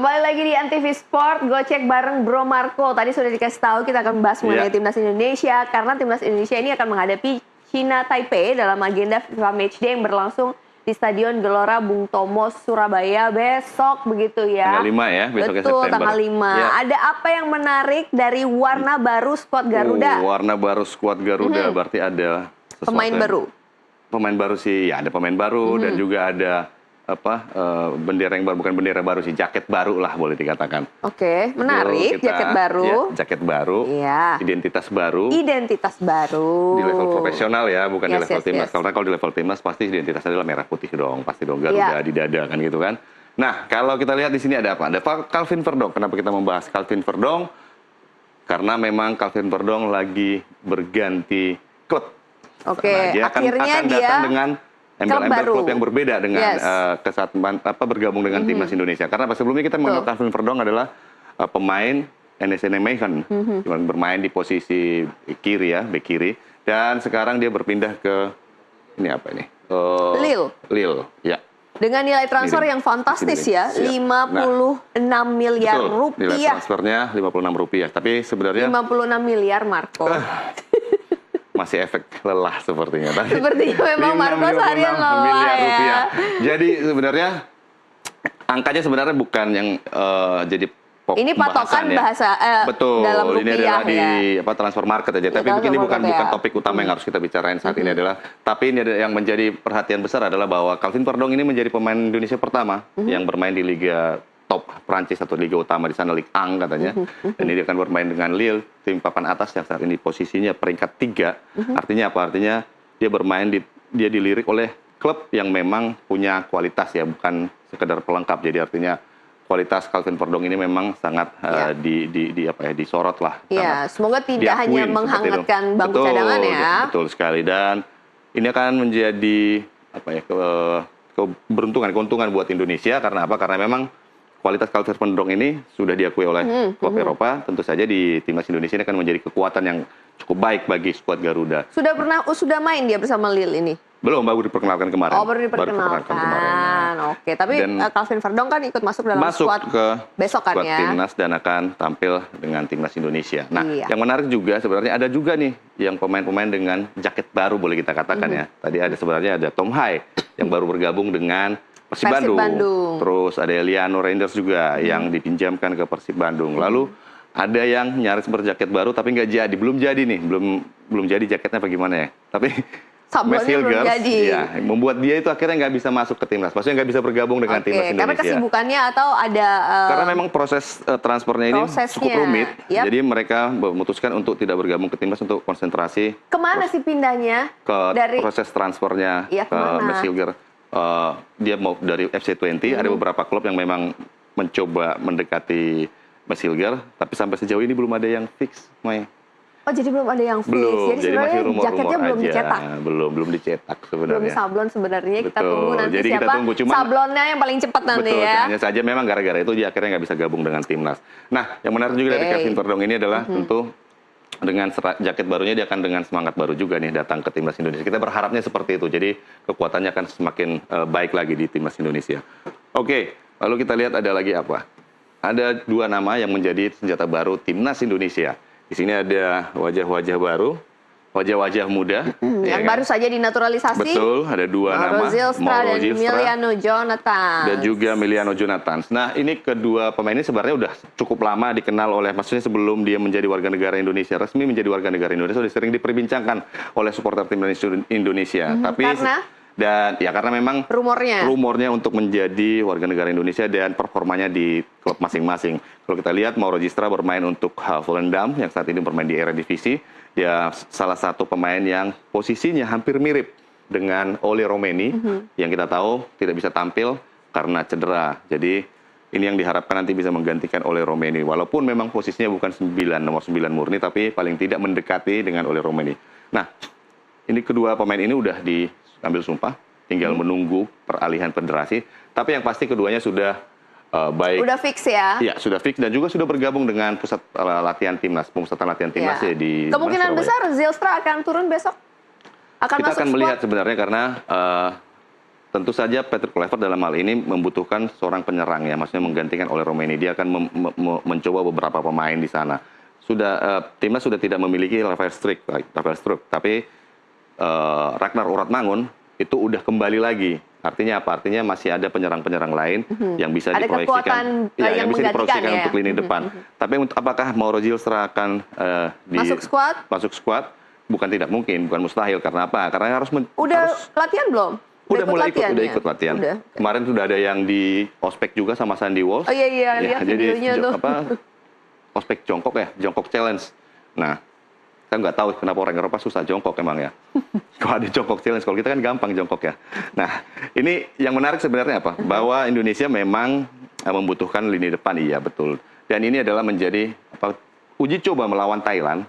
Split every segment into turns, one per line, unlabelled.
Kembali lagi di Antv Sport, gocek bareng Bro Marco. Tadi sudah dikasih tahu kita akan membahas mengenai timnas Indonesia karena timnas Indonesia ini akan menghadapi China Taipei dalam agenda FIFA Matchday yang berlangsung di Stadion Gelora Bung Tomo, Surabaya besok begitu ya.
Tanggal 5 ya, besok
Betul,
September.
tanggal 5. Ya. Ada apa yang menarik dari warna baru skuad Garuda?
Warna baru skuad Garuda berarti ada
pemain baru.
Pemain baru sih, ya ada pemain baru dan juga ada bendera yang baru, bukan bendera baru sih, jaket baru lah boleh dikatakan.
Oke, menarik, jaket baru.
Ya, jaket baru, identitas baru.
Identitas baru.
Di level profesional ya, bukan di level timnas. Karena kalau di level timnas pasti identitasnya adalah merah putih dong, pasti dong Garuda di dada kan gitu kan. Nah, kalau kita lihat di sini ada apa? Ada Calvin Verdong. Kenapa kita membahas Calvin Verdong? Karena memang Calvin Verdong lagi berganti klub.
Oke,
akan
dia
datang dengan embel-embel klub yang berbeda dengan bergabung dengan timnas Indonesia. Karena sebelumnya kita mengenal Calvin Verdong adalah pemain NS Nijmegen, bermain di posisi kiri ya, bek kiri. Dan sekarang dia berpindah ke ini apa ini? Lille, ya.
Dengan nilai transfer yang fantastis ya, 56 miliar rupiah.
Nilai transfernya 56 rupiah. Tapi sebenarnya
56 miliar Marco.
Masih efek lelah sepertinya.
Sepertinya memang Marco seharian lelah ya.
Jadi sebenarnya angkanya sebenarnya bukan yang jadi
ini patokan bahasa
betul,
dalam rupiah,
ini adalah di
ya.
Transfer market aja. Tapi ini bukan topik utama yang harus kita bicarain saat ini adalah. Tapi ini yang menjadi perhatian besar adalah bahwa Calvin Verdong ini menjadi pemain Indonesia pertama yang bermain di Liga top Prancis atau Liga utama di sana, Ligue 1 katanya. Dan ini akan bermain dengan Lille, tim papan atas yang saat ini posisinya peringkat 3. Artinya apa? Artinya dia bermain dia dilirik oleh klub yang memang punya kualitas ya, bukan sekedar pelengkap. Jadi artinya kualitas Calvin Verdong ini memang sangat disorot lah.
Iya, semoga tidak hanya menghangatkan bangku cadangan ya.
Betul sekali, dan ini akan menjadi keuntungan buat Indonesia. Karena apa? Karena memang kualitas Calvin Verdong ini sudah diakui oleh klub Eropa. Tentu saja di timnas Indonesia ini akan menjadi kekuatan yang cukup baik bagi skuad Garuda.
Sudah main dia bersama Lille ini?
Belum, baru diperkenalkan kemarin.
Oh, baru diperkenalkan kemarin. Oke, tapi Calvin Verdong kan ikut masuk dalam skuad besok kan ya? Timnas
dan akan tampil dengan timnas Indonesia. Nah, yang menarik juga sebenarnya ada juga nih yang pemain-pemain dengan jaket baru boleh kita katakan ya. Tadi sebenarnya ada Tom Hai yang baru bergabung dengan Persib Bandung. Terus ada Eliano Reinders juga yang dipinjamkan ke Persib Bandung. Lalu ada yang nyaris berjaket baru tapi nggak jadi, belum jadi nih, belum jadi jaketnya bagaimana ya. Tapi
sablonnya belum jadi.
Ya, membuat dia itu akhirnya nggak bisa masuk ke timnas. Maksudnya nggak bisa bergabung dengan timnas Indonesia.
Karena kesibukannya atau ada
karena memang proses transfernya ini cukup rumit. Jadi mereka memutuskan untuk tidak bergabung ke timnas untuk konsentrasi.
Kemana sih pindahnya?
Dari proses transfernya ke Mesilger. Dia mau dari FC20, ada beberapa klub yang memang mencoba mendekati Mesilger, tapi sampai sejauh ini belum ada yang fix, Mai.
Oh, jadi belum ada yang fix.
Belum,
jadi sebenarnya jaketnya belum dicetak.
Belum dicetak sebenarnya.
Belum sablon sebenarnya. Kita tunggu nanti
jadi
siapa sablonnya yang paling cepat nanti ya.
Hanya saja memang gara-gara itu dia akhirnya nggak bisa gabung dengan timnas. Nah, yang menarik juga dari Calvin Verdong ini adalah tentu dengan jaket barunya dia akan dengan semangat baru juga nih datang ke timnas Indonesia. Kita berharapnya seperti itu. Jadi kekuatannya akan semakin baik lagi di timnas Indonesia. Oke, lalu kita lihat ada lagi apa? Ada 2 nama yang menjadi senjata baru timnas Indonesia. Di sini ada wajah-wajah baru, wajah-wajah muda.
Yang baru saja dinaturalisasi.
Betul, ada 2 nama.
Mauro Zylstra dan Emiliano Jonathans.
Dan juga Emiliano Jonathans. Nah, ini kedua pemain ini sebenarnya udah cukup lama dikenal oleh, maksudnya sebelum dia menjadi warga negara Indonesia, resmi menjadi warga negara Indonesia, sudah sering diperbincangkan oleh supporter timnas Indonesia. Tapi karena memang rumornya untuk menjadi warga negara Indonesia dan performanya di klub masing-masing. Kalau kita lihat Mauro Zylstra bermain untuk Volendam yang saat ini bermain di Eredivisie. Dia salah satu pemain yang posisinya hampir mirip dengan Ole Romeni yang kita tahu tidak bisa tampil karena cedera. Jadi ini yang diharapkan nanti bisa menggantikan Ole Romeni. Walaupun memang posisinya bukan nomor 9 murni, tapi paling tidak mendekati dengan Ole Romeni. Nah, ini kedua pemain ini udah diambil sumpah, tinggal menunggu peralihan federasi. Tapi yang pasti keduanya sudah baik.
Udah fix ya?
Iya, sudah fix dan juga sudah bergabung dengan pusat latihan timnas, pemusatan latihan timnas di
kemungkinan besar Zylstra akan turun besok?
Kita akan melihat sebenarnya karena tentu saja Patrick Kluivert dalam hal ini membutuhkan seorang penyerang ya, maksudnya menggantikan oleh Romeni. Dia akan mencoba beberapa pemain di sana. Timnas sudah tidak memiliki Rafael Struijk, tapi Ragnar Oratmangun itu udah kembali lagi. Artinya apa? Artinya masih ada penyerang-penyerang lain yang bisa
ada
diproyeksikan, yang bisa diproyeksikan
ya?
untuk lini depan. Tapi apakah Mauro Zylstra akan masuk squad? Bukan tidak mungkin, bukan mustahil. Karena apa? Karena harus
latihan belum?
Udah mulai ikut latihan.
Udah.
Kemarin sudah ada yang di ospek juga sama Sandy Walsh.
Oh iya, lihat videonya tuh.
Ospek jongkok ya, jongkok challenge. Nah, saya nggak tahu kenapa orang Eropa susah jongkok emang ya. Kalau ada jongkok challenge, kalau kita kan gampang jongkok ya. Nah, ini yang menarik sebenarnya apa? Bahwa Indonesia memang membutuhkan lini depan, iya betul. Dan ini adalah menjadi uji coba melawan Taiwan.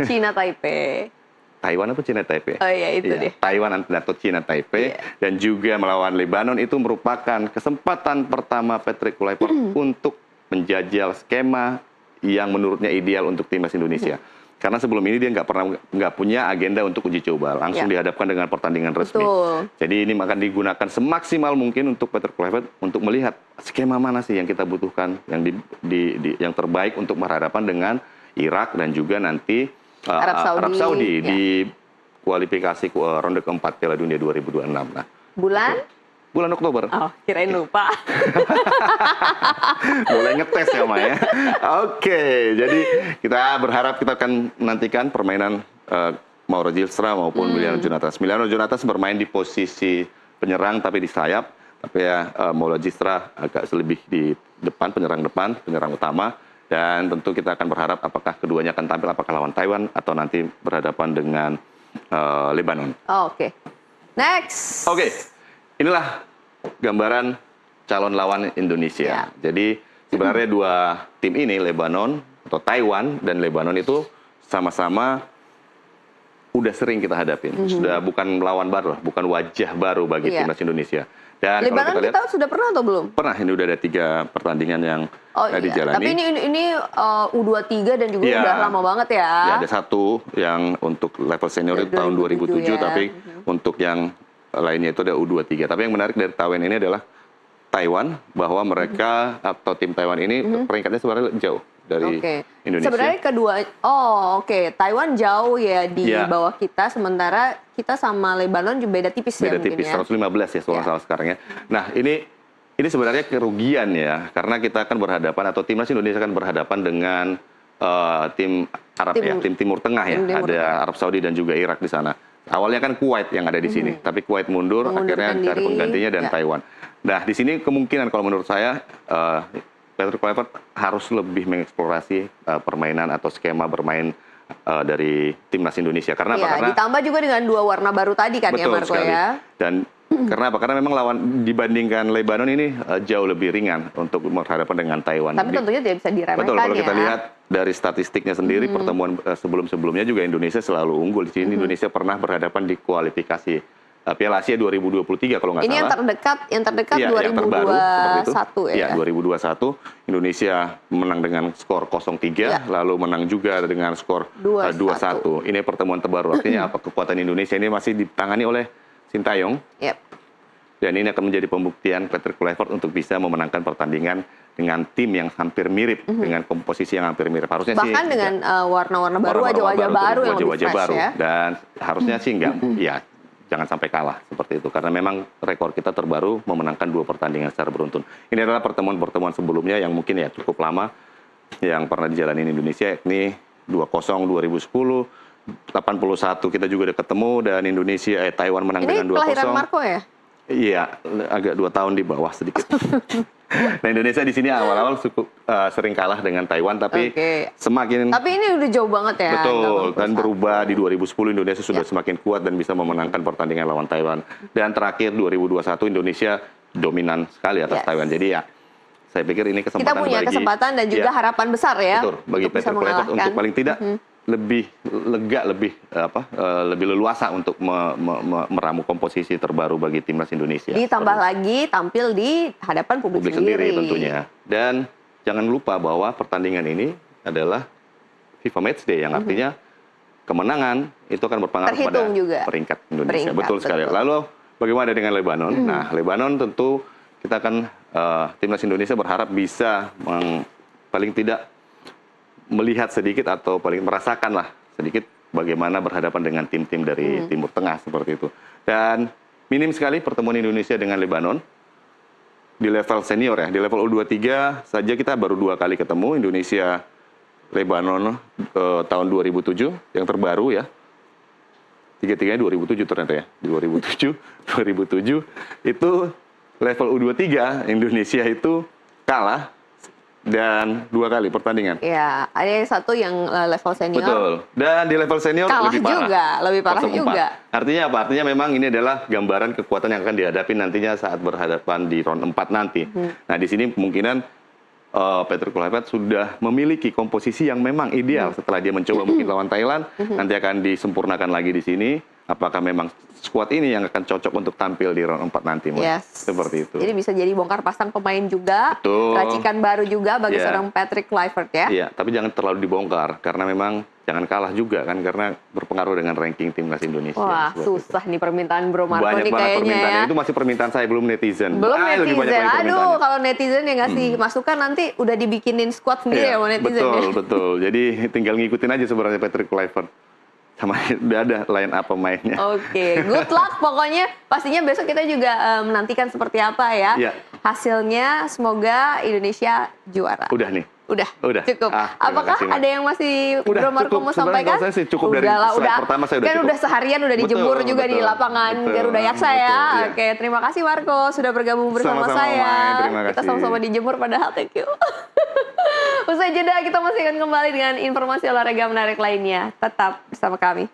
Cina Taipei.
Taiwan apa Cina Taipei?
Oh iya, itu deh.
Taiwan atau Cina Taipei. Dan juga melawan Lebanon itu merupakan kesempatan pertama Patrick Kluivert untuk menjajal skema yang menurutnya ideal untuk timnas Indonesia. Karena sebelum ini dia nggak punya agenda untuk uji coba, langsung dihadapkan dengan pertandingan resmi.
Betul.
Jadi ini akan digunakan semaksimal mungkin untuk Patrick Kluivert untuk melihat skema mana sih yang kita butuhkan, yang terbaik untuk berhadapan dengan Irak dan juga nanti Arab Saudi di kualifikasi ronde keempat Piala Dunia 2026. Nah, bulan Oktober.
Oh, kirain lupa.
Mulai ngetes ya, Maya. Oke, jadi kita berharap kita akan menantikan permainan Mauro Zylstra maupun Emiliano Jonatas. Emiliano Jonatas bermain di posisi penyerang tapi di sayap. Tapi ya Mauro Zylstra agak lebih di depan, penyerang utama. Dan tentu kita akan berharap apakah keduanya akan tampil apakah lawan Taiwan atau nanti berhadapan dengan Lebanon.
Oke. Next.
Oke. Inilah gambaran calon lawan Indonesia. Jadi sebenarnya dua tim ini, Lebanon atau Taiwan dan Lebanon itu sama-sama udah sering kita hadapin. Sudah bukan lawan baru, bukan wajah baru bagi timnas Indonesia. Dan
Lebanon
kalau kita lihat,
sudah pernah atau belum?
Pernah, ini udah ada 3 pertandingan yang dijalani.
Tapi ini U23 dan juga udah lama banget ya.
Ya, ada satu yang untuk level senior itu tahun 2007, tapi untuk yang lainnya itu ada U23. Tapi yang menarik dari Taiwan ini adalah Taiwan, bahwa mereka atau tim Taiwan ini peringkatnya sebenarnya jauh dari Indonesia.
Sebenarnya Taiwan jauh ya di bawah kita, sementara kita sama Lebanon juga beda tipis ya.
Beda tipis, 115 ya soal salah sekarang ya. Nah, ini sebenarnya kerugian ya, karena kita akan berhadapan atau timnas Indonesia akan berhadapan dengan tim Arab tim Timur Tengah ya. Ada Arab Saudi dan juga Irak di sana. Awalnya kan Kuwait yang ada di sini, tapi Kuwait mundur akhirnya cari penggantinya dan Taiwan. Nah, di sini kemungkinan kalau menurut saya Patrick Kluivert harus lebih mengeksplorasi permainan atau skema bermain dari timnas Indonesia. Karena apa? Karena
ditambah juga dengan 2 warna baru tadi kan ya, Marco
sekali.
ya.
Dan karena apa? Karena memang lawan dibandingkan Lebanon ini jauh lebih ringan untuk berhadapan dengan Taiwan.
Tapi tentunya tidak bisa diremehkan.
Betul, kalau kita lihat dari statistiknya sendiri, pertemuan sebelum-sebelumnya juga Indonesia selalu unggul. Di sini Indonesia pernah berhadapan di kualifikasi Piala Asia 2023 kalau nggak salah.
Ini yang terdekat 2021 ya.
2021 Indonesia menang dengan skor 0-3, lalu menang juga dengan skor 2-1. Ini pertemuan terbaru. Artinya apa? Kekuatan Indonesia ini masih ditangani oleh Sintayong. Dan ini akan menjadi pembuktian Patrick Kluivert untuk bisa memenangkan pertandingan dengan tim yang hampir mirip, dengan komposisi yang hampir mirip. Harusnya
bahkan dengan warna-warna baru, wajah-wajah baru yang lebih fresh ya.
Dan harusnya sih jangan sampai kalah seperti itu. Karena memang rekor kita terbaru memenangkan 2 pertandingan secara beruntun. Ini adalah pertemuan-pertemuan sebelumnya yang mungkin ya cukup lama yang pernah dijalani Indonesia, yakni 2-0 2010, 81 kita juga udah ketemu dan Taiwan menang dengan 2-0. Ini
kelahiran Marco ya?
Iya, agak 2 tahun di bawah sedikit. Nah, Indonesia di sini awal-awal cukup sering kalah dengan Taiwan, tapi semakin.
Tapi ini udah jauh banget ya.
Betul, dan berubah di 2010 Indonesia sudah semakin kuat dan bisa memenangkan pertandingan lawan Taiwan. Dan terakhir 2021 Indonesia dominan sekali atas Taiwan. Jadi ya, saya pikir ini kesempatan
kita punya kesempatan dan juga harapan besar ya.
Betul, bagi Patrick Kluivert untuk paling tidak lebih lega, lebih leluasa untuk meramu komposisi terbaru bagi timnas Indonesia.
Ditambah lagi tampil di hadapan publik sendiri
tentunya. Dan jangan lupa bahwa pertandingan ini adalah FIFA Matchday yang artinya kemenangan itu akan berpengaruh pada
Terhitung juga.
peringkat Indonesia.
Peringkat,
Betul sekali.
betul.
Lalu bagaimana dengan Lebanon? Nah, Lebanon tentu kita akan timnas Indonesia berharap bisa paling tidak melihat sedikit atau paling merasakan lah sedikit bagaimana berhadapan dengan tim-tim dari Timur Tengah seperti itu. Dan minim sekali pertemuan Indonesia dengan Lebanon di level senior ya. Di level U23 saja kita baru 2 kali ketemu, Indonesia Lebanon tahun 2007 yang terbaru ya. Tiga-tiganya 2007 ternyata ya. 2007 itu level U23 Indonesia itu kalah dan 2 kali pertandingan.
Ya, ada yang satu yang level senior.
Betul. Dan di level senior
Kalah
lebih parah.
juga, lebih parah
0-4.
juga.
Artinya apa? Artinya memang ini adalah gambaran kekuatan yang akan dihadapi nantinya saat berhadapan di round 4 nanti. Nah, di sini kemungkinan Patrick Kluivert sudah memiliki komposisi yang memang ideal setelah dia mencoba mungkin lawan Thailand. Nanti akan disempurnakan lagi di sini. Apakah memang skuad ini yang akan cocok untuk tampil di round 4 nanti?
Yes.
Seperti itu.
Jadi bisa jadi bongkar pasang pemain juga,
Betul.
racikan baru juga bagi
Yeah.
seorang Patrick Kluivert ya.
Iya, tapi jangan terlalu dibongkar karena memang jangan kalah juga kan karena berpengaruh dengan ranking timnas Indonesia.
Wah,
Seperti itu.
susah nih permintaan Bro Marco
Banyak
nih
banget
kayaknya
permintaan.
ya.
Itu masih permintaan saya, belum netizen.
Belum
Lebih banyak
netizen.
lagi
Aduh,
permintaannya.
kalau netizen yang ngasih masukan nanti udah dibikinin squad sendiri
Iya,
ya sama netizen
betul,
ya.
betul. Jadi tinggal ngikutin aja sebenarnya Patrick Kluivert. Sama udah ada line up pemainnya.
Oke, good luck pokoknya. Pastinya besok kita juga menantikan seperti apa ya.
Iya.
Hasilnya semoga Indonesia juara.
Udah nih.
Udah,
Udah.
cukup.
Terima
Apakah
kasih, Mak.
ada yang masih
Udah,
Bro Marco
cukup.
mau
Sebenarnya
sampaikan?
kalau saya sih cukup dari
Udahlah,
slide
udah.
pertama saya udah
Kan
cukup.
udah seharian udah dijemur
Betul,
juga di
betul,
lapangan
betul,
Garuda Yaksa ya.
betul, iya.
Oke, terima kasih Marco sudah bergabung bersama
Sama-sama,
saya.
Mai. Terima
Kita
kasih.
sama-sama dijemur padahal thank you. Usai jeda kita masih akan kembali dengan informasi olahraga menarik lainnya. Tetap bersama kami.